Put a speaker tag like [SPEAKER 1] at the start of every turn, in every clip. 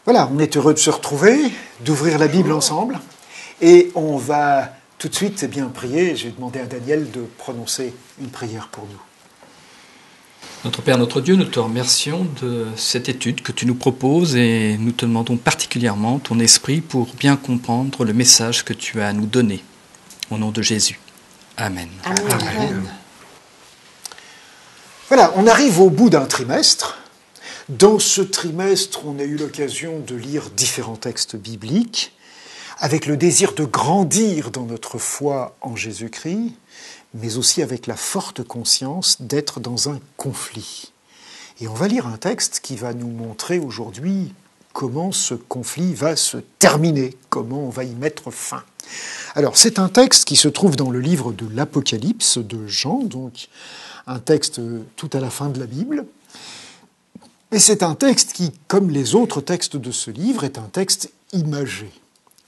[SPEAKER 1] Voilà, on est heureux de se retrouver, d'ouvrir la Bible ensemble. Et on va tout de suite prier. J'ai demandé à Daniel de prononcer une prière pour nous.
[SPEAKER 2] Notre Père, notre Dieu, nous te remercions de cette étude que tu nous proposes et nous te demandons particulièrement ton esprit pour bien comprendre le message que tu as à nous donner. Au nom de Jésus. Amen.
[SPEAKER 3] Amen.
[SPEAKER 1] Amen. Voilà, on arrive au bout d'un trimestre. Dans ce trimestre, on a eu l'occasion de lire différents textes bibliques, avec le désir de grandir dans notre foi en Jésus-Christ, mais aussi avec la forte conscience d'être dans un conflit. Et on va lire un texte qui va nous montrer aujourd'hui comment ce conflit va se terminer, comment on va y mettre fin. Alors, c'est un texte qui se trouve dans le livre de l'Apocalypse de Jean, donc un texte tout à la fin de la Bible. Et c'est un texte qui, comme les autres textes de ce livre, est un texte imagé.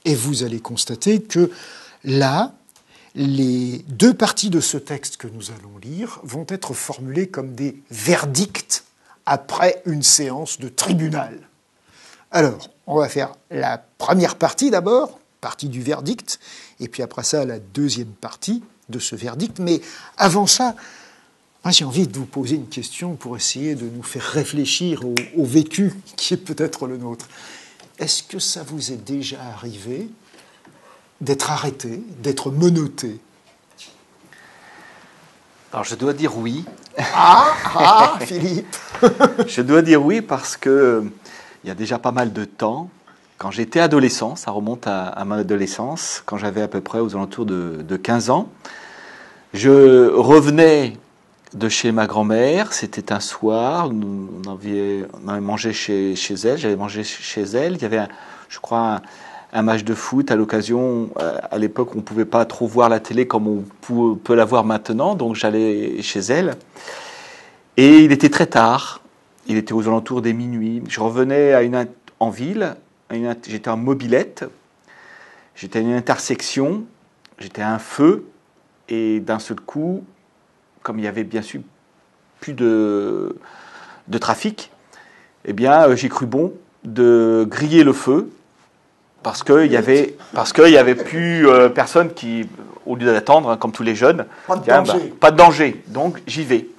[SPEAKER 1] Et vous allez constater que là, les deux parties de ce texte que nous allons lire vont être formulées comme des verdicts après une séance de tribunal. Alors, on va faire la première partie d'abord, partie du verdict, et puis après ça, la deuxième partie de ce verdict. Mais avant ça, moi, j'ai envie de vous poser une question pour essayer de nous faire réfléchir au vécu qui est peut-être le nôtre. Est-ce que ça vous est déjà arrivé d'être arrêté, d'être menotté?
[SPEAKER 4] Alors, je dois dire oui.
[SPEAKER 1] Philippe.
[SPEAKER 4] Je dois dire oui parce que il y a déjà pas mal de temps, quand j'étais adolescent, ça remonte à mon adolescence, quand j'avais à peu près aux alentours de 15 ans, je revenais de chez ma grand-mère, c'était un soir, on avait mangé chez elle, j'avais mangé chez elle, il y avait, je crois, un match de foot à l'occasion. À l'époque, on ne pouvait pas trop voir la télé comme on peut la voir maintenant, donc j'allais chez elle. Et il était très tard, il était aux alentours des minuit. Je revenais en ville, j'étais en mobilette, j'étais à une intersection, j'étais à un feu, et d'un seul coup, comme il y avait bien sûr plus de trafic, eh bien, j'ai cru bon de griller le feu parce qu'il y avait plus personne qui, au lieu d'attendre, comme tous les jeunes, pas de danger, donc j'y vais.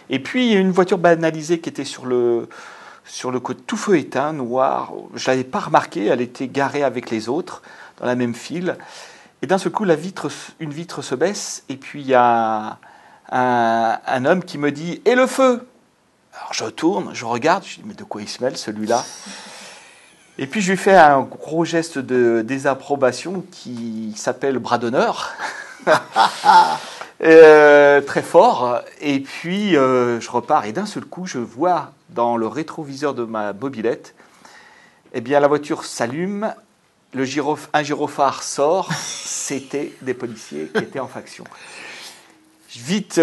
[SPEAKER 4] Et puis il y a une voiture banalisée qui était sur le côté, tout feu éteint, noir. Je l'avais pas remarqué, elle était garée avec les autres dans la même file. Et d'un seul coup, une vitre se baisse, et puis il y a un homme qui me dit « Et le feu ?» Alors je tourne, je regarde, je dis « Mais de quoi il se mêle celui-là ?» Et puis je lui fais un gros geste de désapprobation qui s'appelle bras d'honneur, très fort. Et puis je repars, et d'un seul coup, je vois dans le rétroviseur de ma mobilette, eh bien la voiture s'allume, un gyrophare sort, c'était des policiers qui étaient en faction. Vite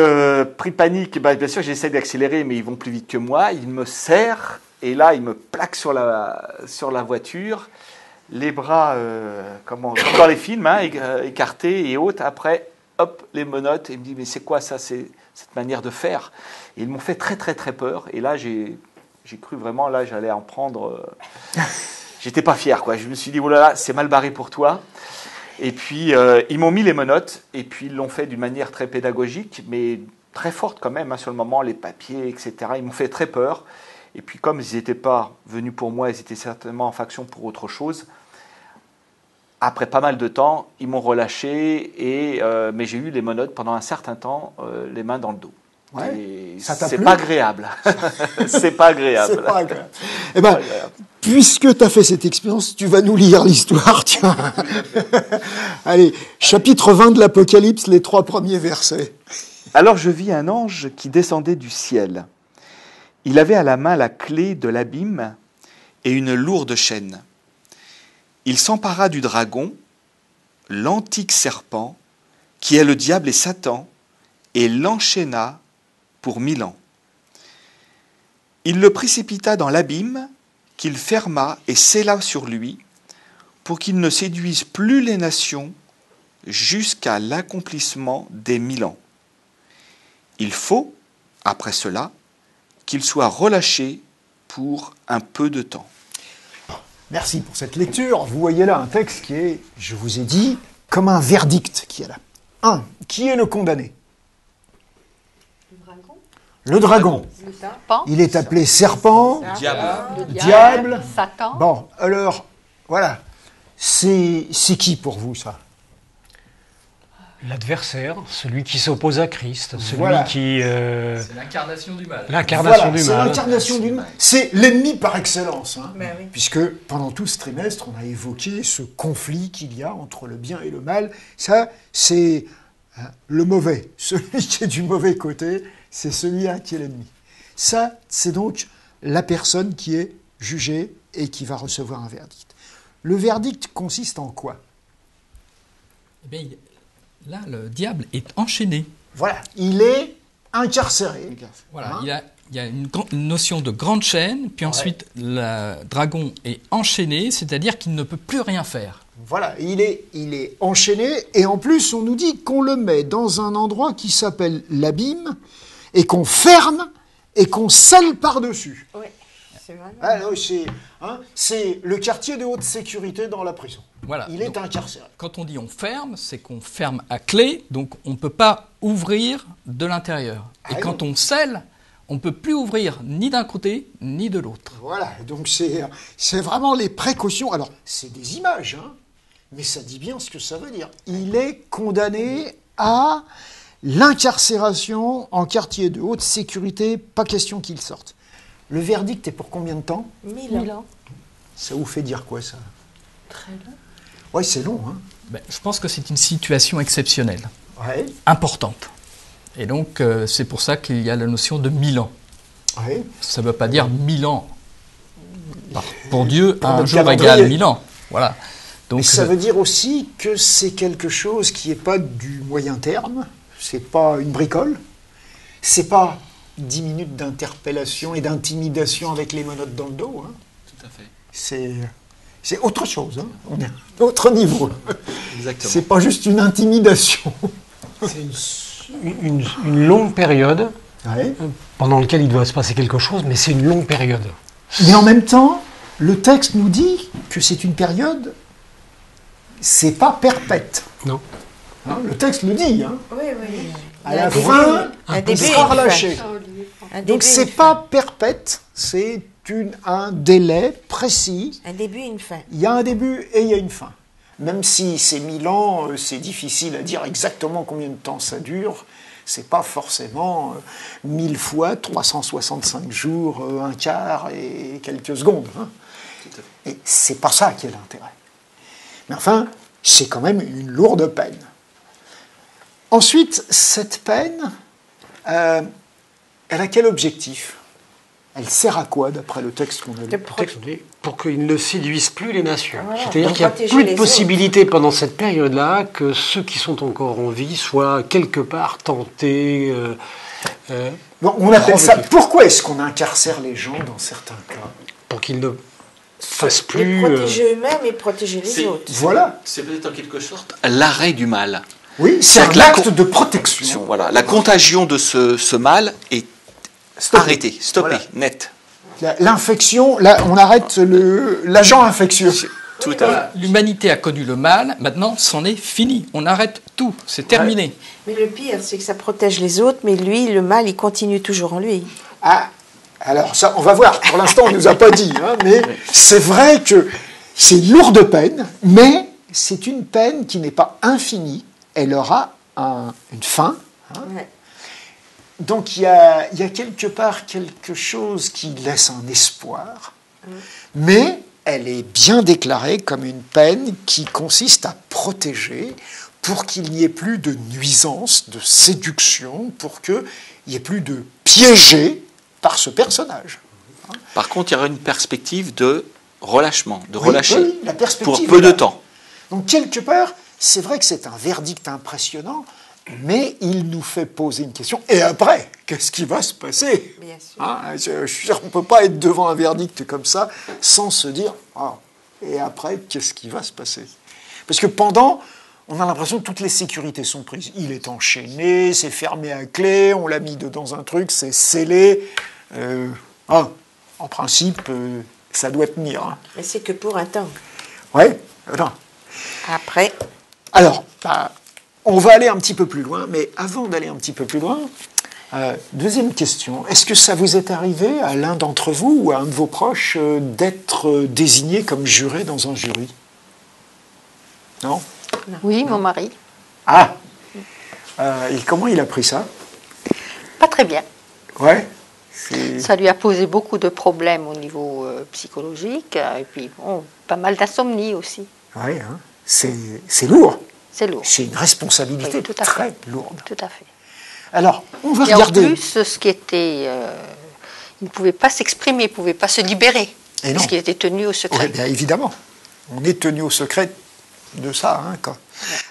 [SPEAKER 4] pris panique, bien sûr j'essaie d'accélérer, mais ils vont plus vite que moi. Ils me serrent, et là ils me plaquent sur la voiture, les bras comme dans les films, écartés et hautes. Après, hop, les menottes, et ils me disent mais c'est quoi ça, c'est cette manière de faire? Et ils m'ont fait très très très peur. Et là j'ai cru vraiment, là j'allais en prendre. J'étais pas fier, quoi. Je me suis dit oh là là, c'est mal barré pour toi. Et puis, ils m'ont mis les menottes, et puis ils l'ont fait d'une manière très pédagogique, mais très forte quand même, sur le moment, les papiers, etc. Ils m'ont fait très peur. Et puis, comme ils n'étaient pas venus pour moi, ils étaient certainement en faction pour autre chose. Après pas mal de temps, ils m'ont relâché, mais j'ai eu les menottes pendant un certain temps, les mains dans le dos.
[SPEAKER 1] Ouais,
[SPEAKER 4] et
[SPEAKER 1] ça t'a
[SPEAKER 4] c'est
[SPEAKER 1] plu?
[SPEAKER 4] pas agréable. C'est pas agréable.
[SPEAKER 1] C'est pas agréable. Eh bien, puisque tu as fait cette expérience, tu vas nous lire l'histoire, tiens. Allez, chapitre 20 de l'Apocalypse, les 3 premiers versets.
[SPEAKER 4] Alors je vis un ange qui descendait du ciel. Il avait à la main la clé de l'abîme et une lourde chaîne. Il s'empara du dragon, l'antique serpent, qui est le diable et Satan, et l'enchaîna pour 1000 ans. Il le précipita dans l'abîme, qu'il ferma et scella sur lui, pour qu'il ne séduise plus les nations jusqu'à l'accomplissement des 1000 ans. Il faut, après cela, qu'il soit relâché pour un peu de temps.
[SPEAKER 1] Merci pour cette lecture. Vous voyez là un texte qui est, je vous ai dit, comme un verdict qui est là. 1. Qui est le condamné? Le dragon.
[SPEAKER 3] Le serpent.
[SPEAKER 1] Il est appelé serpent,
[SPEAKER 4] Diable.
[SPEAKER 3] Le
[SPEAKER 1] diable.
[SPEAKER 3] Satan.
[SPEAKER 1] Bon, alors, voilà. C'est qui pour vous, ça?
[SPEAKER 5] L'adversaire, celui qui s'oppose à Christ, celui
[SPEAKER 1] Voilà.
[SPEAKER 5] qui...
[SPEAKER 2] C'est l'incarnation du mal.
[SPEAKER 5] l'incarnation
[SPEAKER 1] Voilà,
[SPEAKER 5] du
[SPEAKER 1] c'est
[SPEAKER 5] mal.
[SPEAKER 1] l'incarnation du mal. C'est l'ennemi par excellence. Hein,
[SPEAKER 3] Ben oui.
[SPEAKER 1] puisque pendant tout ce trimestre, on a évoqué ce conflit qu'il y a entre le bien et le mal. Ça, c'est le mauvais. Celui qui est du mauvais côté, c'est celui-là qui est l'ennemi. Ça, c'est donc la personne qui est jugée et qui va recevoir un verdict. Le verdict consiste en quoi?
[SPEAKER 2] Eh bien, là, le diable est enchaîné.
[SPEAKER 1] Voilà, il est incarcéré.
[SPEAKER 2] Voilà,
[SPEAKER 1] Hein?
[SPEAKER 2] il y a une notion de grande chaîne, puis ensuite le dragon est enchaîné, c'est-à-dire qu'il ne peut plus rien faire.
[SPEAKER 1] Voilà, il est enchaîné, et en plus, on nous dit qu'on le met dans un endroit qui s'appelle l'abîme, et qu'on ferme, et qu'on scelle par-dessus.
[SPEAKER 3] Oui, c'est vraiment.
[SPEAKER 1] Alors, c'est le quartier de haute sécurité dans la prison.
[SPEAKER 2] Voilà.
[SPEAKER 1] Il est
[SPEAKER 2] Donc,
[SPEAKER 1] incarcéré.
[SPEAKER 2] quand on dit on ferme, c'est qu'on ferme à clé, donc on ne peut pas ouvrir de l'intérieur. Et
[SPEAKER 1] Ah
[SPEAKER 2] quand
[SPEAKER 1] non.
[SPEAKER 2] on scelle, on ne peut plus ouvrir ni d'un côté ni de l'autre.
[SPEAKER 1] Voilà, donc c'est vraiment les précautions. Alors, c'est des images, hein, mais ça dit bien ce que ça veut dire. Il est condamné à l'incarcération en quartier de haute sécurité, pas question qu'il sorte. Le verdict est pour combien de temps?
[SPEAKER 3] 1000 ans.
[SPEAKER 1] Ça vous fait dire quoi, ça?
[SPEAKER 3] Très long.
[SPEAKER 1] Ouais, c'est long, hein.
[SPEAKER 2] Ben, je pense que c'est une situation exceptionnelle,
[SPEAKER 1] Ouais,
[SPEAKER 2] importante. Et donc, c'est pour ça qu'il y a la notion de 1000 ans.
[SPEAKER 1] ouais.
[SPEAKER 2] Ça ne veut pas dire 1000 ans. Pour Dieu,
[SPEAKER 1] Pour
[SPEAKER 2] un
[SPEAKER 1] notre
[SPEAKER 2] jour
[SPEAKER 1] calendrier.
[SPEAKER 2] égale 1000 ans. Voilà. Donc,
[SPEAKER 1] Mais ça veut dire aussi que c'est quelque chose qui n'est pas du moyen terme, c'est pas une bricole, c'est pas 10 minutes d'interpellation et d'intimidation avec les menottes dans le dos. Hein.
[SPEAKER 4] Tout à fait.
[SPEAKER 1] C'est autre chose, hein. On est à un autre niveau.
[SPEAKER 4] Exactement.
[SPEAKER 1] C'est pas juste une intimidation.
[SPEAKER 5] C'est une longue période
[SPEAKER 1] Ouais.
[SPEAKER 5] pendant laquelle il doit se passer quelque chose, mais c'est une longue période.
[SPEAKER 1] Mais en même temps, le texte nous dit que c'est une période, c'est pas perpète.
[SPEAKER 5] Non.
[SPEAKER 1] Hein, le texte le dit. Hein.
[SPEAKER 3] Oui, oui.
[SPEAKER 1] À la fin,
[SPEAKER 3] un
[SPEAKER 1] il
[SPEAKER 3] début et
[SPEAKER 1] sera
[SPEAKER 3] une fin.
[SPEAKER 1] relâché.
[SPEAKER 3] Un début
[SPEAKER 1] Donc
[SPEAKER 3] et
[SPEAKER 1] c'est
[SPEAKER 3] une
[SPEAKER 1] pas
[SPEAKER 3] fin.
[SPEAKER 1] perpète, c'est un délai précis.
[SPEAKER 3] Un début et une fin.
[SPEAKER 1] Il y a un début et il y a une fin. Même si c'est 1000 ans, c'est difficile à dire exactement combien de temps ça dure. C'est pas forcément 1000 fois 365 jours, un quart et quelques secondes. Hein. Et c'est pas ça qui est l'intérêt. Mais enfin, c'est quand même une lourde peine. Ensuite, cette peine, elle a quel objectif? Elle sert à quoi, d'après le texte qu'on a lu?
[SPEAKER 3] De
[SPEAKER 5] Le texte dit pour qu'ils ne séduisent plus les nations.
[SPEAKER 3] Voilà,
[SPEAKER 5] C'est-à-dire
[SPEAKER 3] pour
[SPEAKER 5] qu'il n'y a
[SPEAKER 3] protéger
[SPEAKER 5] plus
[SPEAKER 3] les
[SPEAKER 5] de possibilité pendant cette période-là que ceux qui sont encore en vie soient quelque part tentés.
[SPEAKER 1] Bon, on appelle ça. Pourquoi est-ce qu'on incarcère les gens dans certains cas?
[SPEAKER 5] Pour qu'ils ne fassent
[SPEAKER 3] Les
[SPEAKER 5] plus.
[SPEAKER 3] protéger eux-mêmes et protéger les
[SPEAKER 4] C'est-
[SPEAKER 3] autres.
[SPEAKER 1] Voilà.
[SPEAKER 4] C'est peut-être en quelque sorte l'arrêt du mal.
[SPEAKER 1] Oui, c'est
[SPEAKER 4] C'est-à-dire
[SPEAKER 1] un
[SPEAKER 4] que la
[SPEAKER 1] acte de protection.
[SPEAKER 4] Voilà, la contagion de ce mal est
[SPEAKER 1] Stoppé.
[SPEAKER 4] arrêtée, stoppée,
[SPEAKER 1] Voilà.
[SPEAKER 4] nette.
[SPEAKER 1] L'infection, là, on arrête l'agent infectieux.
[SPEAKER 4] Tout à fait.
[SPEAKER 2] voilà, l'humanité a connu le mal, maintenant c'en est fini. On arrête tout, c'est terminé.
[SPEAKER 3] Mais le pire, c'est que ça protège les autres, mais lui, le mal, il continue toujours en lui.
[SPEAKER 1] Ah, alors ça, on va voir. Pour l'instant, on ne nous a pas dit, hein, mais c'est vrai que c'est une lourde peine, mais c'est une peine qui n'est pas infinie. Elle aura une fin. Hein.
[SPEAKER 3] Ouais.
[SPEAKER 1] Donc il y a quelque part quelque chose qui laisse un espoir, mais elle est bien déclarée comme une peine qui consiste à protéger pour qu'il n'y ait plus de nuisance, de séduction, pour qu'il n'y ait plus de piégé par ce personnage.
[SPEAKER 4] Par contre, il y aura une perspective de relâchement, de
[SPEAKER 1] Oui,
[SPEAKER 4] relâcher,
[SPEAKER 1] oui, la perspective
[SPEAKER 4] pour peu
[SPEAKER 1] est
[SPEAKER 4] de
[SPEAKER 1] là.
[SPEAKER 4] temps.
[SPEAKER 1] Donc quelque part, c'est vrai que c'est un verdict impressionnant, mais il nous fait poser une question. Et après, qu'est-ce qui va se passer?
[SPEAKER 3] Bien sûr.
[SPEAKER 1] Hein, je suis sûr qu'on ne peut pas être devant un verdict comme ça sans se dire ah, et après, qu'est-ce qui va se passer? Parce que pendant, on a l'impression que toutes les sécurités sont prises. Il est enchaîné, c'est fermé à clé, on l'a mis dans un truc, c'est scellé. En principe, Ça doit tenir. Hein.
[SPEAKER 3] Mais c'est que pour un temps.
[SPEAKER 1] Ouais, voilà.
[SPEAKER 3] Après,
[SPEAKER 1] Alors, on va aller un petit peu plus loin, mais avant d'aller un petit peu plus loin, deuxième question. Est-ce que ça vous est arrivé à l'un d'entre vous ou à un de vos proches d'être désigné comme juré dans un jury? Non?
[SPEAKER 6] Oui, mon mari.
[SPEAKER 1] Ah! Et comment il a pris ça?
[SPEAKER 6] Pas très bien.
[SPEAKER 1] Ouais?
[SPEAKER 6] Ça lui a posé beaucoup de problèmes au niveau psychologique, et puis bon, pas mal d'insomnie aussi.
[SPEAKER 1] Ouais, hein? C'est lourd.
[SPEAKER 6] C'est lourd.
[SPEAKER 1] C'est une responsabilité
[SPEAKER 6] Oui, tout à
[SPEAKER 1] très
[SPEAKER 6] fait.
[SPEAKER 1] lourde.
[SPEAKER 6] Tout à fait.
[SPEAKER 1] Alors, on va
[SPEAKER 6] Et
[SPEAKER 1] regarder.
[SPEAKER 6] en plus, ce qui était... il ne pouvait pas s'exprimer, il ne pouvait pas se libérer,
[SPEAKER 1] Et non.
[SPEAKER 6] parce qu'il était tenu au secret.
[SPEAKER 1] Oui, bien évidemment. On est tenu au secret de ça. Hein, quoi.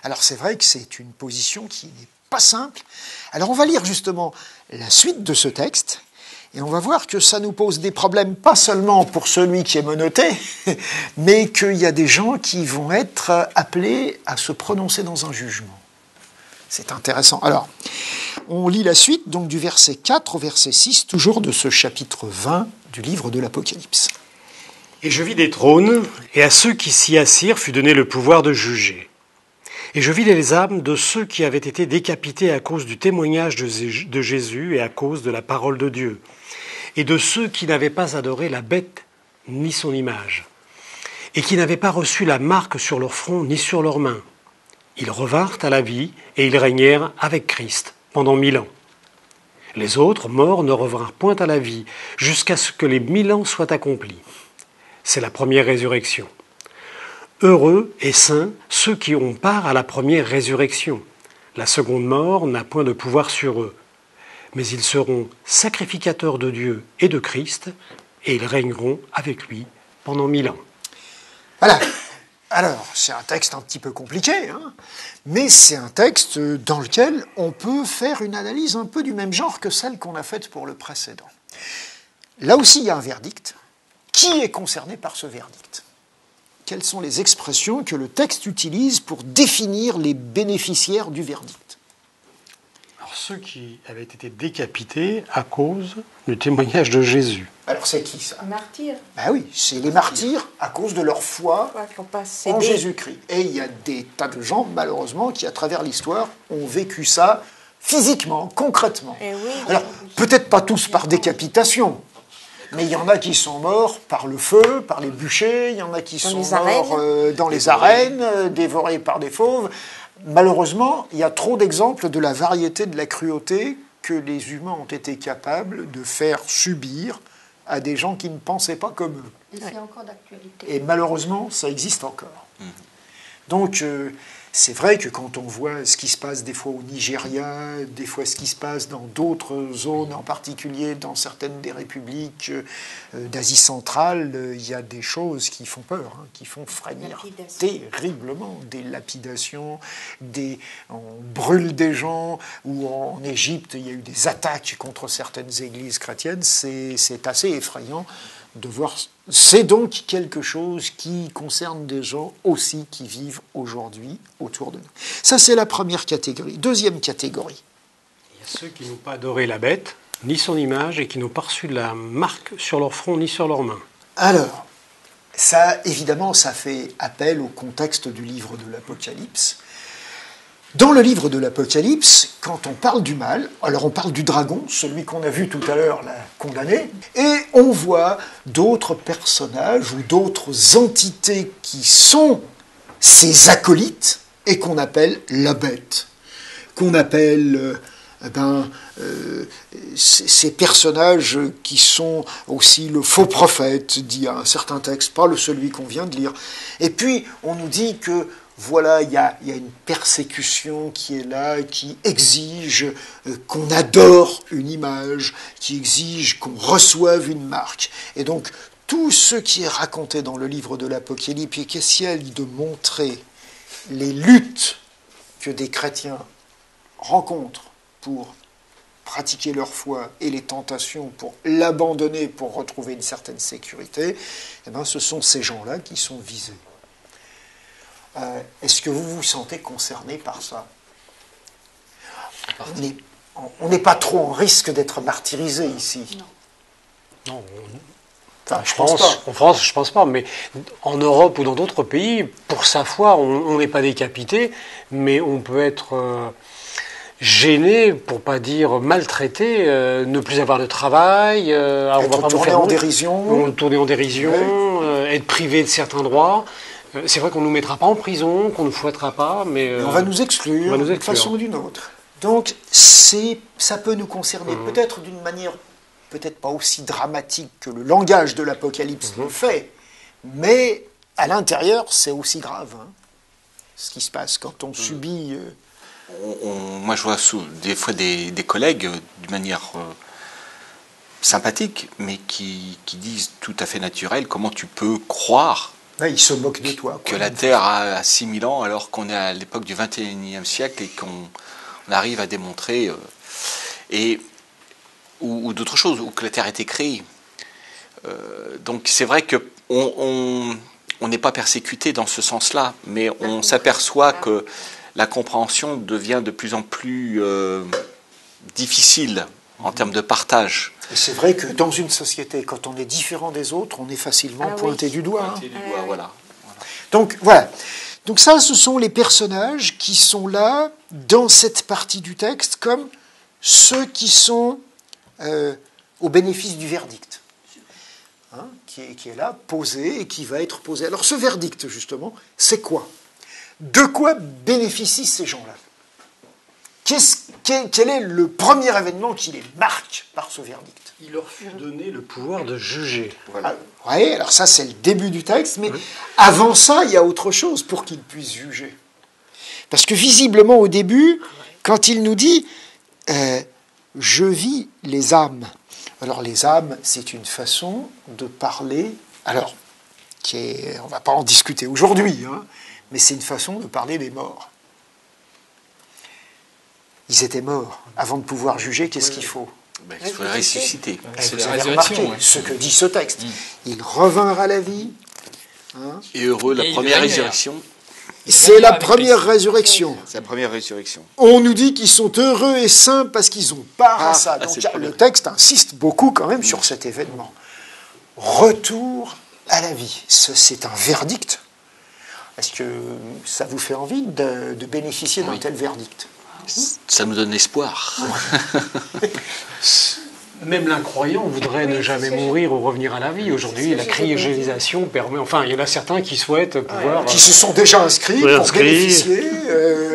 [SPEAKER 1] Alors c'est vrai que c'est une position qui n'est pas simple. Alors on va lire justement la suite de ce texte et on va voir que ça nous pose des problèmes pas seulement pour celui qui est menotté, mais qu'il y a des gens qui vont être appelés à se prononcer dans un jugement. C'est intéressant. Alors, on lit la suite donc du verset 4 au verset 6, toujours de ce chapitre 20 du livre de l'Apocalypse.
[SPEAKER 5] Et je vis des trônes, et à ceux qui s'y assirent fut donné le pouvoir de juger. Et je vis les âmes de ceux qui avaient été décapités à cause du témoignage de Jésus et à cause de la parole de Dieu, et de ceux qui n'avaient pas adoré la bête ni son image, et qui n'avaient pas reçu la marque sur leur front ni sur leurs mains. Ils revinrent à la vie, et ils régnèrent avec Christ pendant 1000 ans. Les autres, morts, ne revinrent point à la vie, jusqu'à ce que les 1000 ans soient accomplis. C'est la première résurrection. Heureux et saints ceux qui ont part à la première résurrection. La seconde mort n'a point de pouvoir sur eux. Mais ils seront sacrificateurs de Dieu et de Christ, et ils régneront avec lui pendant 1000 ans.
[SPEAKER 1] Voilà. Alors, c'est un texte un petit peu compliqué, hein, mais c'est un texte dans lequel on peut faire une analyse un peu du même genre que celle qu'on a faite pour le précédent. Là aussi, il y a un verdict. Qui est concerné par ce verdict? Quelles sont les expressions que le texte utilise pour définir les bénéficiaires du verdict?
[SPEAKER 5] Alors, ceux qui avaient été décapités à cause du témoignage de Jésus.
[SPEAKER 1] Alors c'est qui ça?
[SPEAKER 3] martyr,
[SPEAKER 1] Ben oui, c'est les martyrs à cause de leur foi
[SPEAKER 3] qu'on passe
[SPEAKER 1] en Jésus-Christ. Et il y a des tas de gens, malheureusement, qui à travers l'histoire ont vécu ça physiquement, concrètement.
[SPEAKER 3] Eh oui.
[SPEAKER 1] Alors, peut-être pas tous par décapitation, mais il y en a qui sont morts par le feu, par les bûchers, il y en a qui sont morts dans les arènes, dévorés par des fauves. Malheureusement, il y a trop d'exemples de la variété de la cruauté que les humains ont été capables de faire subir à des gens qui ne pensaient pas comme eux.
[SPEAKER 6] Et c'est encore d'actualité.
[SPEAKER 1] Et malheureusement, ça existe encore. Donc, c'est vrai que quand on voit ce qui se passe des fois au Nigeria, des fois ce qui se passe dans d'autres zones, en particulier dans certaines des républiques d'Asie centrale, il y a des choses qui font peur, hein, qui font frémir terriblement. Des lapidations, on brûle des gens, ou en Égypte, il y a eu des attaques contre certaines églises chrétiennes. C'est assez effrayant de voir. C'est donc quelque chose qui concerne des gens aussi qui vivent aujourd'hui autour de nous. Ça, c'est la première catégorie. Deuxième catégorie.
[SPEAKER 5] Il y a ceux qui n'ont pas adoré la bête, ni son image, et qui n'ont pas reçu la marque sur leur front, ni sur leurs mains.
[SPEAKER 1] Alors, ça, évidemment, ça fait appel au contexte du livre de l'Apocalypse. Dans le livre de l'Apocalypse, quand on parle du mal, alors on parle du dragon, celui qu'on a vu tout à l'heure, la condamné, et on voit d'autres personnages ou d'autres entités qui sont ces acolytes et qu'on appelle la bête, qu'on appelle ces personnages qui sont aussi le faux prophète, dit un certain texte, pas celui qu'on vient de lire. Et puis on nous dit que voilà, il y a une persécution qui est là, qui exige qu'on adore une image, qui exige qu'on reçoive une marque. Et donc, tout ce qui est raconté dans le livre de l'Apocalypse et qui essaye de montrer les luttes que des chrétiens rencontrent pour pratiquer leur foi et les tentations pour l'abandonner, pour retrouver une certaine sécurité, eh bien, ce sont ces gens-là qui sont visés. Est-ce que vous vous sentez concerné par ça? On n'est pas trop en risque d'être martyrisé ici.
[SPEAKER 5] Non,
[SPEAKER 1] Enfin, je pense pas.
[SPEAKER 5] En France, je pense pas, mais en Europe ou dans d'autres pays, pour sa foi, on n'est pas décapité, mais on peut être gêné, pour pas dire maltraité, ne plus avoir de travail, on va pas
[SPEAKER 1] tourné en dérision,
[SPEAKER 5] tourner en dérision, être privé de certains droits. C'est vrai qu'on ne nous mettra pas en prison, qu'on ne nous fouettera pas, mais
[SPEAKER 1] on va nous exclure d'une façon ou d'une autre. Donc, ça peut nous concerner, peut-être d'une manière, peut-être pas aussi dramatique que le langage de l'Apocalypse le fait, mais à l'intérieur, c'est aussi grave, hein, ce qui se passe quand on subit...
[SPEAKER 4] Moi, je vois des fois des collègues, d'une manière sympathique, mais qui disent tout à fait naturel, comment tu peux croire
[SPEAKER 1] là, ils se moquent de toi,
[SPEAKER 4] que la Terre a 6000 ans alors qu'on est à l'époque du 21e siècle et qu'on arrive à démontrer, ou d'autres choses, ou que la Terre a été créée. Donc c'est vrai qu'on n'est pas persécuté dans ce sens-là, mais on s'aperçoit que la compréhension devient de plus en plus difficile en termes de partage.
[SPEAKER 1] Et c'est vrai que dans une société, quand on est différent des autres, on est facilement pointé du doigt.
[SPEAKER 4] Voilà.
[SPEAKER 1] Donc voilà. Donc ça, ce sont les personnages qui sont là dans cette partie du texte comme ceux qui sont au bénéfice du verdict, hein, qui est là, posé et qui va être posé. Alors ce verdict, justement, c'est quoi ? De quoi bénéficient ces gens-là ? Quel est le premier événement qui les marque par ce verdict ?
[SPEAKER 5] il leur fut donné le pouvoir de juger.
[SPEAKER 1] Voilà. Oui, alors ça c'est le début du texte, mais avant ça, il y a autre chose pour qu'ils puissent juger. Parce que visiblement au début, quand il nous dit « je vis les âmes », alors les âmes, c'est une façon de parler, alors, on ne va pas en discuter aujourd'hui, hein, mais c'est une façon de parler des morts. Ils étaient morts. Avant de pouvoir juger, qu'est-ce qu'il faut ?
[SPEAKER 4] Il faut les ressusciter.
[SPEAKER 1] Vous avez remarqué ce que dit ce texte. Ils revinrent à la vie. Hein.
[SPEAKER 4] Et heureux, la première résurrection.
[SPEAKER 1] C'est la première résurrection.
[SPEAKER 4] C'est la première résurrection.
[SPEAKER 1] On nous dit qu'ils sont heureux et saints parce qu'ils ont part à ça. Donc le texte insiste beaucoup quand même sur cet événement. Retour à la vie. C'est un verdict. Est-ce que ça vous fait envie de bénéficier d'un tel verdict ?
[SPEAKER 4] Ça nous donne espoir.
[SPEAKER 5] Même l'incroyant voudrait ne jamais mourir ou revenir à la vie. Aujourd'hui, la cryogénisation permet... Enfin, il y en a certains qui souhaitent pouvoir...
[SPEAKER 1] Qui se sont déjà inscrits pour bénéficier.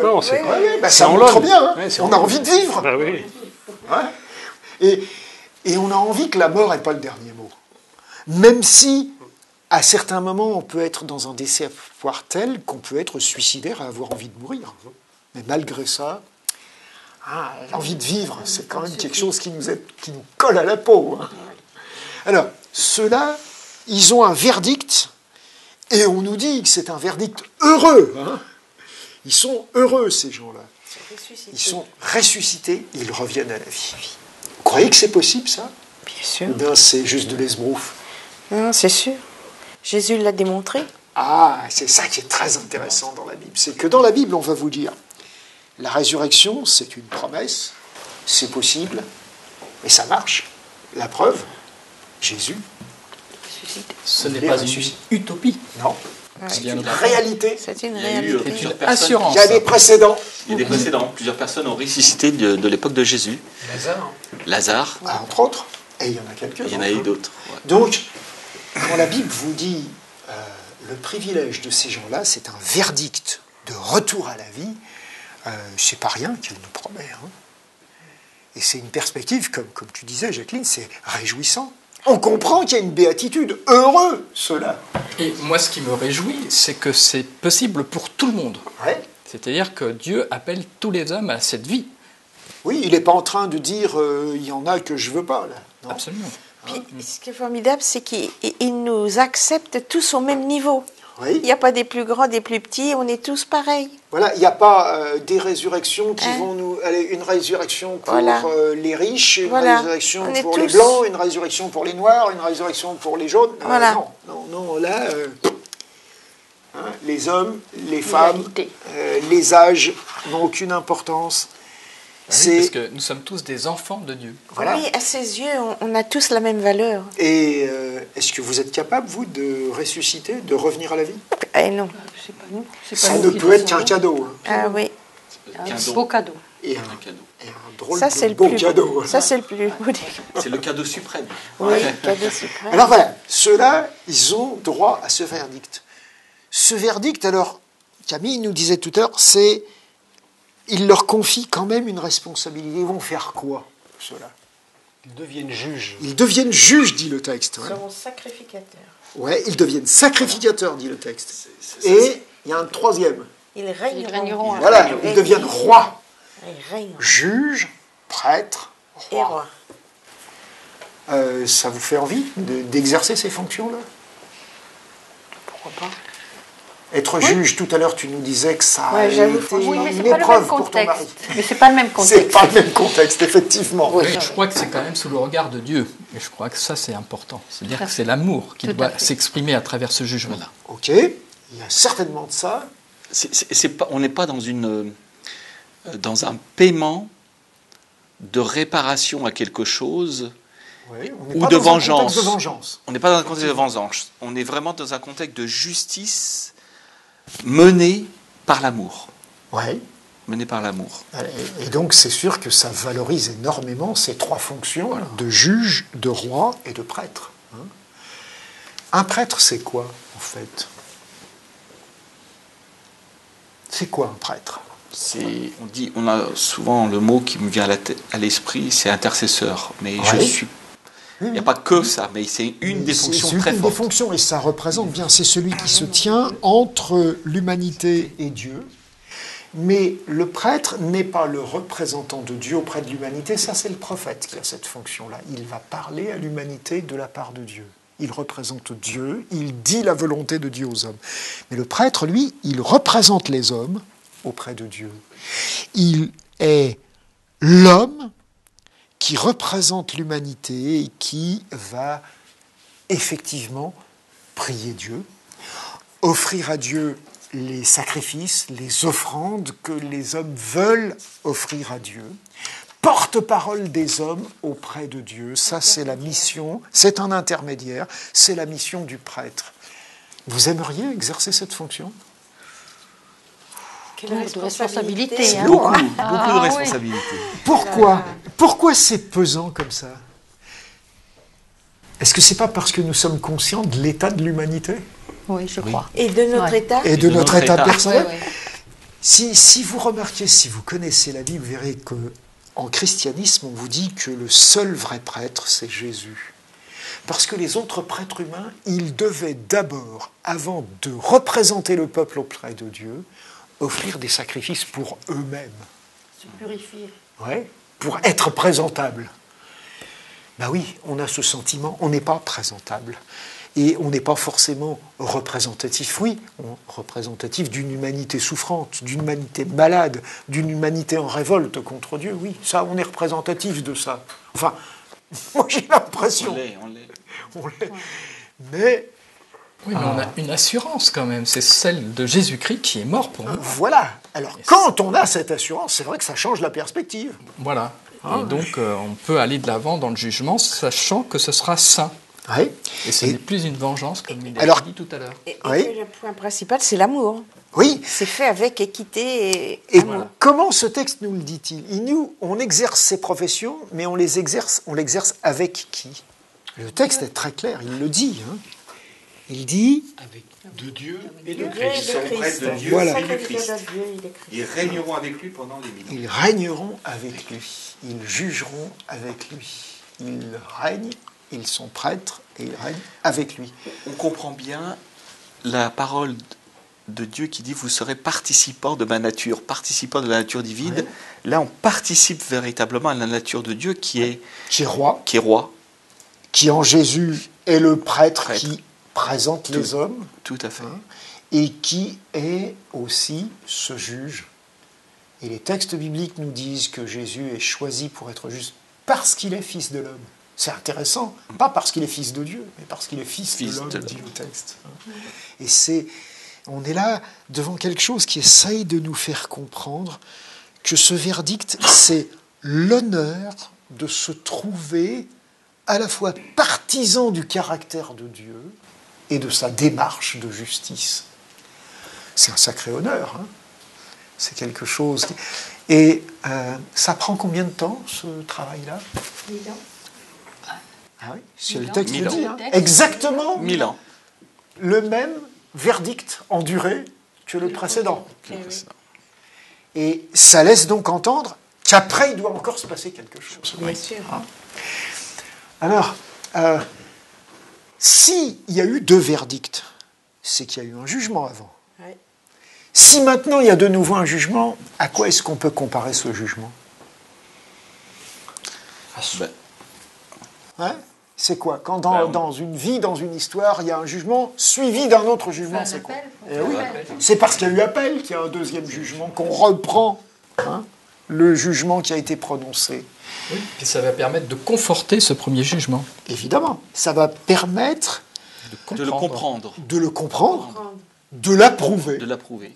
[SPEAKER 5] Non, c'est
[SPEAKER 1] ça montre bien. Hein. On a envie de vivre.
[SPEAKER 5] Bah oui.
[SPEAKER 1] Et on a envie que la mort n'ait pas le dernier mot. Même si, à certains moments, on peut être dans un désespoir tel qu'on peut être suicidaire à avoir envie de mourir. Mais malgré ça... l'envie de vivre, c'est quand même quelque chose qui nous colle à la peau. Hein. Alors, ceux-là, ils ont un verdict, et on nous dit que c'est un verdict heureux. Hein. Ils sont heureux, ces gens-là. Ils sont ressuscités, ils reviennent à la vie. Vous croyez que c'est possible, ça ?
[SPEAKER 3] Bien sûr.
[SPEAKER 1] Ou bien c'est juste de l'esbrouf ?
[SPEAKER 3] Non, c'est sûr. Jésus l'a démontré.
[SPEAKER 1] Ah, c'est ça qui est très intéressant dans la Bible. C'est que dans la Bible, on va vous dire... La résurrection, c'est une promesse, c'est possible, et ça marche. La preuve, Jésus.
[SPEAKER 2] Ce n'est pas une utopie.
[SPEAKER 1] Non, c'est une réalité.
[SPEAKER 3] C'est une
[SPEAKER 4] Il y a eu
[SPEAKER 3] réalité.
[SPEAKER 4] plusieurs
[SPEAKER 2] Une
[SPEAKER 4] personnes.
[SPEAKER 2] assurance.
[SPEAKER 1] Il y a des précédents.
[SPEAKER 4] Il y a des précédents. Plusieurs personnes ont ressuscité de l'époque de Jésus. Lazare.
[SPEAKER 1] Entre autres, et il y en a quelques-uns.
[SPEAKER 4] Il y en a eu d'autres. Ouais.
[SPEAKER 1] Donc, quand la Bible vous dit le privilège de ces gens-là, c'est un verdict de retour à la vie, c'est pas rien qu'il nous promet. Hein. Et c'est une perspective, comme tu disais, Jacqueline, c'est réjouissant. On comprend qu'il y a une béatitude. Heureux, ceux-là.
[SPEAKER 2] Et moi, ce qui me réjouit, c'est que c'est possible pour tout le monde.
[SPEAKER 1] Ouais.
[SPEAKER 2] C'est-à-dire que Dieu appelle tous les hommes à cette vie.
[SPEAKER 1] Oui, il n'est pas en train de dire il y en a que je veux pas. Là. Non.
[SPEAKER 2] Absolument.
[SPEAKER 3] Puis, ce qui est formidable, c'est qu'il nous accepte tous au même niveau.
[SPEAKER 1] Oui.
[SPEAKER 3] Il n'y a pas des plus grands, des plus petits, on est tous pareils.
[SPEAKER 1] Voilà, il n'y a pas des résurrections qui vont nous... Allez, une résurrection pour les riches, une résurrection pour les blancs, une résurrection pour les noirs, une résurrection pour les jaunes.
[SPEAKER 3] Voilà.
[SPEAKER 1] Non, là, les hommes, les femmes, les âges n'ont aucune importance.
[SPEAKER 2] Oui, parce que nous sommes tous des enfants de Dieu.
[SPEAKER 1] Voilà.
[SPEAKER 3] Oui, à ses yeux, on a tous la même valeur.
[SPEAKER 1] Et Est-ce que vous êtes capable, vous, de ressusciter, de revenir à la vie?
[SPEAKER 3] Eh non.
[SPEAKER 6] C'est pas nous. C'est pas
[SPEAKER 1] Ça
[SPEAKER 6] nous
[SPEAKER 1] ne
[SPEAKER 6] qui
[SPEAKER 1] peut être
[SPEAKER 6] faisons,
[SPEAKER 1] qu'un cadeau. Hein.
[SPEAKER 3] Ah oui.
[SPEAKER 6] Un beau cadeau.
[SPEAKER 1] Et un
[SPEAKER 4] cadeau.
[SPEAKER 1] drôle
[SPEAKER 3] Ça,
[SPEAKER 1] de
[SPEAKER 3] c'est le
[SPEAKER 1] beau
[SPEAKER 3] plus
[SPEAKER 1] cadeau.
[SPEAKER 3] Ça, c'est le plus beau des
[SPEAKER 4] C'est le cadeau suprême.
[SPEAKER 3] Oui, cadeau suprême.
[SPEAKER 1] Alors voilà, ceux-là, ils ont droit à ce verdict. Ce verdict, alors, Camille nous disait tout à l'heure, c'est, il leur confie quand même une responsabilité. Ils vont faire quoi, ceux-là?
[SPEAKER 5] Ils deviennent juges.
[SPEAKER 1] Ils deviennent juges, dit le texte.
[SPEAKER 3] Ils seront sacrificateurs.
[SPEAKER 1] Ouais, ils deviennent sacrificateurs, dit le texte. Et il y a un troisième.
[SPEAKER 3] Ils règneront.
[SPEAKER 6] régneront avec
[SPEAKER 1] Voilà,
[SPEAKER 6] Dieu.
[SPEAKER 1] ils deviennent rois,
[SPEAKER 3] Ils règneront.
[SPEAKER 1] juges, prêtres,
[SPEAKER 3] Et
[SPEAKER 1] rois.
[SPEAKER 3] rois.
[SPEAKER 1] Ça vous fait envie d'exercer ces fonctions-là?
[SPEAKER 3] Pourquoi pas?
[SPEAKER 1] Être juge, tout à l'heure, tu nous disais que ça a
[SPEAKER 3] Ouais, j'avoue,
[SPEAKER 1] été
[SPEAKER 3] franchement.
[SPEAKER 6] Oui, mais c'est
[SPEAKER 1] une
[SPEAKER 6] pas le
[SPEAKER 1] épreuve
[SPEAKER 6] même
[SPEAKER 1] pour ton mari.
[SPEAKER 6] contexte. Mais c'est pas le même
[SPEAKER 1] C'est
[SPEAKER 6] contexte.
[SPEAKER 1] pas le même contexte, effectivement.
[SPEAKER 2] Oui, je crois que c'est quand même sous le regard de Dieu. Et je crois que ça, c'est important. C'est-à-dire que c'est l'amour qui
[SPEAKER 6] Tout à
[SPEAKER 2] doit
[SPEAKER 6] fait.
[SPEAKER 2] s'exprimer à travers ce jugement-là.
[SPEAKER 1] Ok, il y a certainement de ça.
[SPEAKER 4] On n'est pas dans un paiement de réparation à quelque chose.
[SPEAKER 1] Ouais, on n'est
[SPEAKER 4] Ou
[SPEAKER 1] pas
[SPEAKER 4] de
[SPEAKER 1] dans un
[SPEAKER 4] vengeance.
[SPEAKER 1] contexte de vengeance.
[SPEAKER 4] On n'est pas dans un contexte de vengeance. On est vraiment dans un contexte de justice menée par l'amour.
[SPEAKER 1] Ouais.
[SPEAKER 4] Menée par l'amour.
[SPEAKER 1] Et donc, c'est sûr que ça valorise énormément ces trois fonctions de juge, de roi et de prêtre. Hein. Un prêtre, c'est quoi, en fait? C'est quoi un prêtre?
[SPEAKER 4] On a souvent le mot qui me vient à l'esprit, c'est intercesseur. Mais
[SPEAKER 1] Ouais.
[SPEAKER 4] il n'y a pas que ça, mais c'est une des fonctions
[SPEAKER 1] C'est
[SPEAKER 4] très
[SPEAKER 1] une des
[SPEAKER 4] fortes.
[SPEAKER 1] fonctions, et ça représente bien, c'est celui qui se tient entre l'humanité et Dieu. Mais le prêtre n'est pas le représentant de Dieu auprès de l'humanité, ça c'est le prophète qui a cette fonction-là. Il va parler à l'humanité de la part de Dieu. Il représente Dieu, il dit la volonté de Dieu aux hommes. Mais le prêtre, lui, il représente les hommes auprès de Dieu. Il est l'homme qui représente l'humanité et qui va effectivement prier Dieu, offrir à Dieu les sacrifices, les offrandes que les hommes veulent offrir à Dieu, porte-parole des hommes auprès de Dieu. Ça, c'est la mission, c'est un intermédiaire, c'est la mission du prêtre. Vous aimeriez exercer cette fonction?
[SPEAKER 3] Quelle
[SPEAKER 6] Beaucoup de responsabilité,
[SPEAKER 3] responsabilité.
[SPEAKER 6] hein.
[SPEAKER 1] Lourd, hein?
[SPEAKER 4] Beaucoup de
[SPEAKER 6] oui.
[SPEAKER 4] responsabilités.
[SPEAKER 1] Pourquoi? Pourquoi c'est pesant comme ça? Est-ce que c'est pas parce que nous sommes conscients de l'état de l'humanité
[SPEAKER 6] Oui, je crois.
[SPEAKER 3] Et de notre
[SPEAKER 6] Ouais.
[SPEAKER 3] état?
[SPEAKER 1] et de notre état
[SPEAKER 6] Ouais,
[SPEAKER 1] personnel?
[SPEAKER 6] ouais.
[SPEAKER 1] Si vous remarquez, si vous connaissez la Bible, vous verrez que en christianisme, on vous dit que le seul vrai prêtre, c'est Jésus. Parce que les autres prêtres humains, ils devaient d'abord, avant de représenter le peuple auprès de Dieu, offrir des sacrifices pour eux-mêmes.
[SPEAKER 6] Se purifier.
[SPEAKER 1] Ouais, pour être présentable. Ben oui, on a ce sentiment, on n'est pas présentable. Et on n'est pas forcément représentatif, oui, représentatif d'une humanité souffrante, d'une humanité malade, d'une humanité en révolte contre Dieu, oui, ça, on est représentatif de ça. Enfin, moi j'ai l'impression.
[SPEAKER 4] On l'est.
[SPEAKER 1] On l'est. Mais
[SPEAKER 2] Oui, mais on a une assurance quand même, c'est celle de Jésus-Christ qui est mort pour nous.
[SPEAKER 1] voilà. Alors, quand on a cette assurance, c'est vrai que ça change la perspective.
[SPEAKER 2] Voilà. Et donc, on peut aller de l'avant dans le jugement, sachant que ce sera saint.
[SPEAKER 1] Oui.
[SPEAKER 2] Et ce
[SPEAKER 1] Et-
[SPEAKER 2] n'est plus une vengeance, comme il a
[SPEAKER 1] Alors-
[SPEAKER 2] dit tout à l'heure.
[SPEAKER 3] Et
[SPEAKER 1] Oui.
[SPEAKER 3] que le point principal, c'est l'amour.
[SPEAKER 1] Oui.
[SPEAKER 3] C'est fait avec équité et
[SPEAKER 1] Et
[SPEAKER 3] amour.
[SPEAKER 1] comment ce texte nous le dit-il? On exerce ces professions, mais on l'exerce avec qui? Le texte est très clair, il le dit. Hein. Il dit,
[SPEAKER 5] Avec de Dieu et de
[SPEAKER 3] Dieu
[SPEAKER 5] Christ.
[SPEAKER 3] et de Christ.
[SPEAKER 4] de Dieu
[SPEAKER 1] Voilà.
[SPEAKER 4] et de Christ.
[SPEAKER 3] Sacrificateur de Dieu et de Christ.
[SPEAKER 4] Ils régneront avec lui pendant des millénaires.
[SPEAKER 1] ils régneront avec lui, ils jugeront avec lui. Ils règnent, ils sont prêtres et ils règnent avec lui.
[SPEAKER 4] On comprend bien la parole de Dieu qui dit vous serez participants de ma nature, participants de la nature divine.
[SPEAKER 1] Ouais.
[SPEAKER 4] Là, on participe véritablement à la nature de Dieu qui est
[SPEAKER 1] Qui est roi,
[SPEAKER 4] roi.
[SPEAKER 1] qui en Jésus est le prêtre
[SPEAKER 4] Prêtre.
[SPEAKER 1] qui présente les hommes
[SPEAKER 4] Tout à fait.
[SPEAKER 1] Hein, et qui est aussi ce juge. Et les textes bibliques nous disent que Jésus est choisi pour être juste parce qu'il est fils de l'homme. C'est intéressant, pas parce qu'il est fils de Dieu, mais parce qu'il est fils de l'homme, dit le texte. Et on est là devant quelque chose qui essaye de nous faire comprendre que ce verdict, c'est l'honneur de se trouver à la fois partisan du caractère de Dieu et de sa démarche de justice. C'est un sacré honneur. Hein. C'est quelque chose. Et ça prend combien de temps, ce travail-là?
[SPEAKER 3] 1000 ans.
[SPEAKER 1] Ah oui, c'est le texte qui le dit. Hein.
[SPEAKER 3] Texte.
[SPEAKER 1] Exactement
[SPEAKER 4] 1000 ans.
[SPEAKER 1] le même verdict en durée que le précédent. Et ça laisse donc entendre qu'après, il doit encore se passer quelque chose.
[SPEAKER 3] Bien sûr.
[SPEAKER 1] Alors, s'il y a eu 2 verdicts, c'est qu'il y a eu un jugement avant.
[SPEAKER 3] Ouais.
[SPEAKER 1] Si maintenant il y a de nouveau un jugement, à quoi est-ce qu'on peut comparer ce jugement?
[SPEAKER 4] Ben,
[SPEAKER 1] Hein? C'est quoi? Quand dans une vie, dans une histoire, il y a un jugement suivi d'un autre jugement, c'est quoi? Eh oui, c'est parce qu'il y a eu appel qu'il y a un deuxième jugement, qu'on reprend le jugement qui a été prononcé.
[SPEAKER 2] Oui, et ça va permettre de conforter ce premier jugement.
[SPEAKER 1] Évidemment, ça va permettre
[SPEAKER 4] de le comprendre,
[SPEAKER 1] de le comprendre, de l'approuver,
[SPEAKER 4] de l'approuver.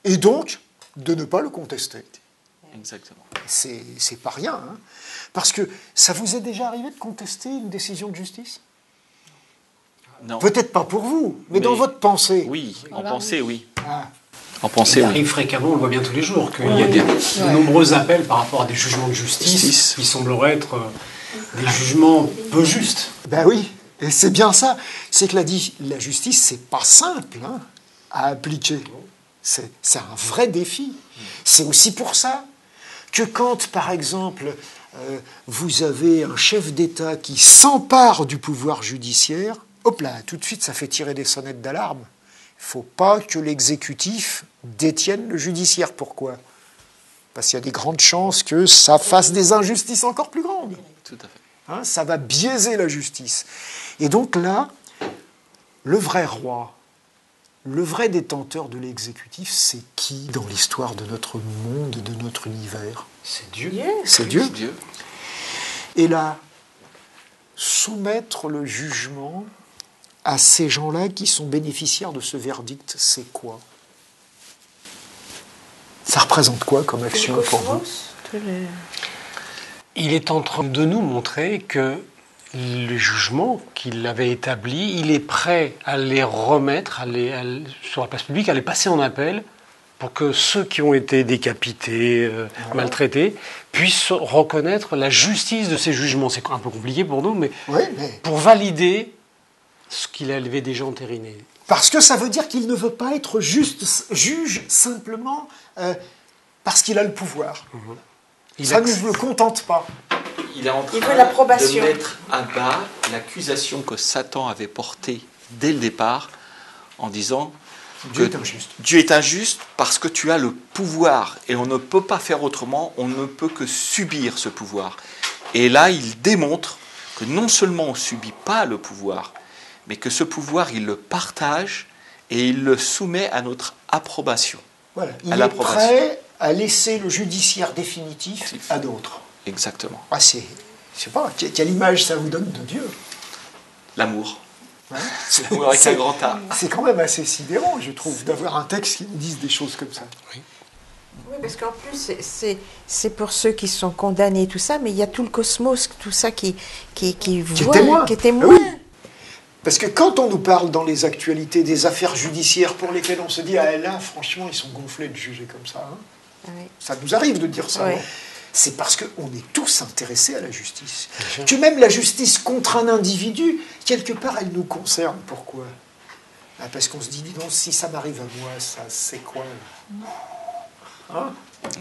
[SPEAKER 1] et donc de ne pas le contester.
[SPEAKER 4] Exactement.
[SPEAKER 1] C'est pas rien, hein. Parce que ça vous est déjà arrivé de contester une décision de justice?
[SPEAKER 4] Non.
[SPEAKER 1] Peut-être pas pour vous, mais dans votre pensée.
[SPEAKER 4] Oui, en pensée, oui.
[SPEAKER 1] Ah.
[SPEAKER 4] En pensée,
[SPEAKER 5] Il
[SPEAKER 4] oui.
[SPEAKER 5] arrive fréquemment, on le voit bien tous les jours, qu'il y a de nombreux appels par rapport à des jugements de justice qui sembleraient être des jugements peu justes.
[SPEAKER 1] Ben oui, et c'est bien ça. C'est que la justice, c'est pas simple à appliquer. C'est un vrai défi. C'est aussi pour ça que quand, par exemple, vous avez un chef d'État qui s'empare du pouvoir judiciaire, hop là, tout de suite, ça fait tirer des sonnettes d'alarme. Il ne faut pas que l'exécutif détienne le judiciaire. Pourquoi? Parce qu'il y a des grandes chances que ça fasse des injustices encore plus grandes.
[SPEAKER 4] Tout à fait.
[SPEAKER 1] Ça va biaiser la justice. Et donc là, le vrai roi, le vrai détenteur de l'exécutif, c'est qui dans l'histoire de notre monde et de notre univers?
[SPEAKER 5] C'est Dieu.
[SPEAKER 1] C'est Dieu.
[SPEAKER 4] C'est Dieu.
[SPEAKER 1] Et là, soumettre le jugement à ces gens-là qui sont bénéficiaires de ce verdict, c'est quoi? Ça représente quoi comme action pour vous?
[SPEAKER 5] Il est en train de nous montrer que le jugement qu'il avait établi, il est prêt à les remettre sur la place publique, à les passer en appel pour que ceux qui ont été décapités, maltraités, puissent reconnaître la justice de ces jugements. C'est un peu compliqué pour nous, mais pour valider ce qu'il avait déjà entériné.
[SPEAKER 1] Parce que ça veut dire qu'il ne veut pas être juge simplement parce qu'il a le pouvoir. Ça ne le contente pas.
[SPEAKER 4] Il est en train
[SPEAKER 3] veut l'approbation.
[SPEAKER 4] de mettre à bas l'accusation que Satan avait portée dès le départ en disant
[SPEAKER 1] Dieu est injuste.
[SPEAKER 4] Dieu est injuste parce que tu as le pouvoir et on ne peut pas faire autrement, on ne peut que subir ce pouvoir. Et là, il démontre que non seulement on ne subit pas le pouvoir, mais que ce pouvoir, il le partage et il le soumet à notre approbation.
[SPEAKER 1] Voilà. Il est prêt à laisser le judiciaire définitif à d'autres.
[SPEAKER 4] Exactement.
[SPEAKER 1] Ah, je sais pas, quelle image ça vous donne de Dieu?
[SPEAKER 4] L'amour.
[SPEAKER 1] Ouais.
[SPEAKER 4] L'amour avec un grand A.
[SPEAKER 1] C'est quand même assez sidérant, je trouve, d'avoir un texte qui nous dise des choses comme ça.
[SPEAKER 3] Oui, parce qu'en plus, c'est pour ceux qui sont condamnés et tout ça, mais il y a tout le cosmos, tout ça qui voit, qui est témoin.
[SPEAKER 1] Oui. Parce que quand on nous parle dans les actualités des affaires judiciaires pour lesquelles on se dit « Ah là, franchement, ils sont gonflés de juger comme ça.
[SPEAKER 3] Oui.
[SPEAKER 1] Ça nous arrive de dire ça.
[SPEAKER 3] Oui.
[SPEAKER 1] C'est parce qu'on est tous intéressés à la justice. Que même la justice contre un individu, quelque part, elle nous concerne. Pourquoi? Parce qu'on se dit, dis donc, si ça m'arrive à moi, ça, c'est quoi?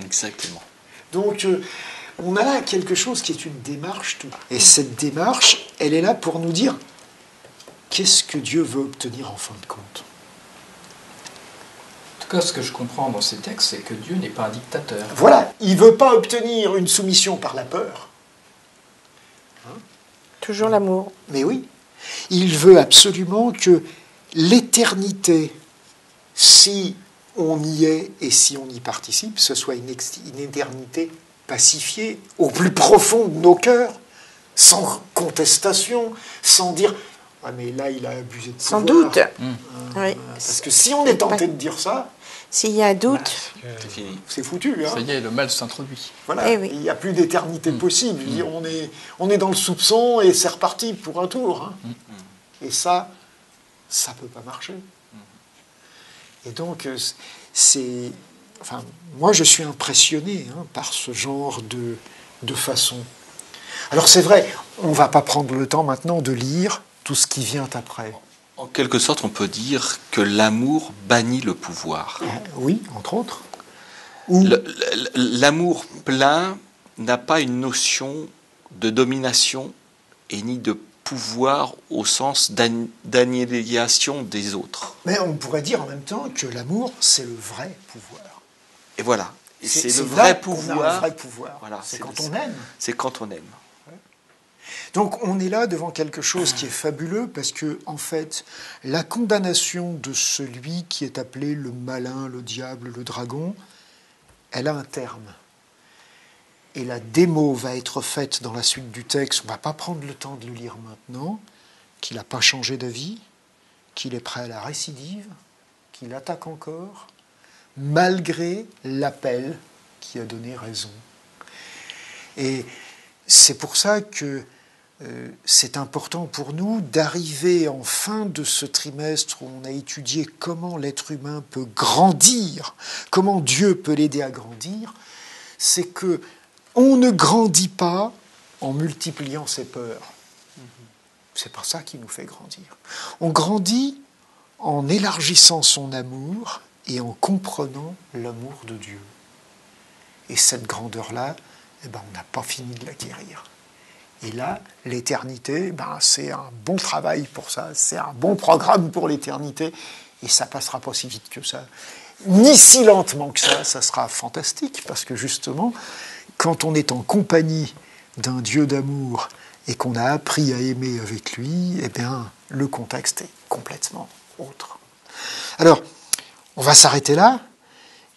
[SPEAKER 4] Exactement.
[SPEAKER 1] Donc, on a là quelque chose qui est une démarche. Et cette démarche, elle est là pour nous dire, qu'est-ce que Dieu veut obtenir en fin de compte?
[SPEAKER 2] En tout cas, ce que je comprends dans ces textes, c'est que Dieu n'est pas un dictateur.
[SPEAKER 1] Voilà, il ne veut pas obtenir une soumission par la peur.
[SPEAKER 3] Toujours l'amour.
[SPEAKER 1] Mais oui, il veut absolument que l'éternité, si on y est et si on y participe, ce soit une éternité pacifiée au plus profond de nos cœurs, sans contestation, sans dire Ouais, mais là, il a abusé de
[SPEAKER 3] Sans
[SPEAKER 1] pouvoir.
[SPEAKER 3] doute. Oui.
[SPEAKER 1] Parce que si on est tenté de dire ça,
[SPEAKER 3] S'il y a un doute,
[SPEAKER 4] C'est fini.
[SPEAKER 1] c'est foutu. Hein.
[SPEAKER 2] Ça y est, le mal s'introduit.
[SPEAKER 1] Voilà.
[SPEAKER 3] Eh oui.
[SPEAKER 1] Il n'y a plus d'éternité possible. Je veux dire, on est dans le soupçon et c'est reparti pour un tour. Hein. Et ça peut pas marcher. Et donc, enfin, moi, je suis impressionné par ce genre de façon. Alors, c'est vrai, on ne va pas prendre le temps maintenant de lire tout ce qui vient après.
[SPEAKER 4] En quelque sorte, on peut dire que l'amour bannit le pouvoir.
[SPEAKER 1] Oui, entre autres.
[SPEAKER 4] L'amour plein n'a pas une notion de domination et ni de pouvoir au sens d'annihilation des autres.
[SPEAKER 1] Mais on pourrait dire en même temps que l'amour, c'est le vrai pouvoir.
[SPEAKER 4] Et voilà. Et c'est le
[SPEAKER 1] là
[SPEAKER 4] vrai
[SPEAKER 1] qu'on a
[SPEAKER 4] pouvoir.
[SPEAKER 1] un vrai pouvoir.
[SPEAKER 4] Voilà,
[SPEAKER 1] c'est quand on aime.
[SPEAKER 4] C'est quand on aime.
[SPEAKER 1] Donc on est là devant quelque chose qui est fabuleux parce que, en fait, la condamnation de celui qui est appelé le malin, le diable, le dragon, elle a un terme. Et la démo va être faite dans la suite du texte. On ne va pas prendre le temps de le lire maintenant. Qu'il n'a pas changé d'avis, qu'il est prêt à la récidive, qu'il attaque encore, malgré l'appel qui a donné raison. Et c'est pour ça que c'est important pour nous d'arriver en fin de ce trimestre où on a étudié comment l'être humain peut grandir, comment Dieu peut l'aider à grandir, c'est que on ne grandit pas en multipliant ses peurs. C'est pas ça qui nous fait grandir. On grandit en élargissant son amour et en comprenant l'amour de Dieu. Et cette grandeur-là, on n'a pas fini de l'acquérir. Et là, l'éternité, c'est un bon travail pour ça, c'est un bon programme pour l'éternité, et ça passera pas si vite que ça, ni si lentement que ça sera fantastique, parce que justement, quand on est en compagnie d'un Dieu d'amour et qu'on a appris à aimer avec lui, le contexte est complètement autre. Alors, on va s'arrêter là,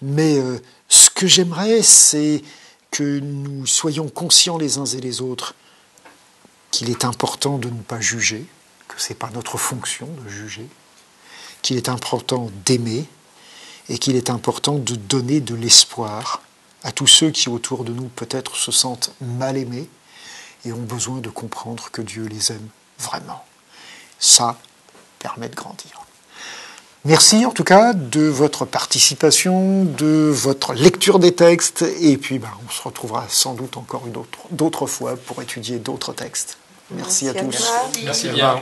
[SPEAKER 1] mais ce que j'aimerais, c'est que nous soyons conscients les uns et les autres qu'il est important de ne pas juger, que ce n'est pas notre fonction de juger, qu'il est important d'aimer et qu'il est important de donner de l'espoir à tous ceux qui autour de nous peut-être se sentent mal aimés et ont besoin de comprendre que Dieu les aime vraiment. Ça permet de grandir. Merci en tout cas de votre participation, de votre lecture des textes, et puis on se retrouvera sans doute encore d'autres fois pour étudier d'autres textes. Merci à tous.
[SPEAKER 2] Merci bien.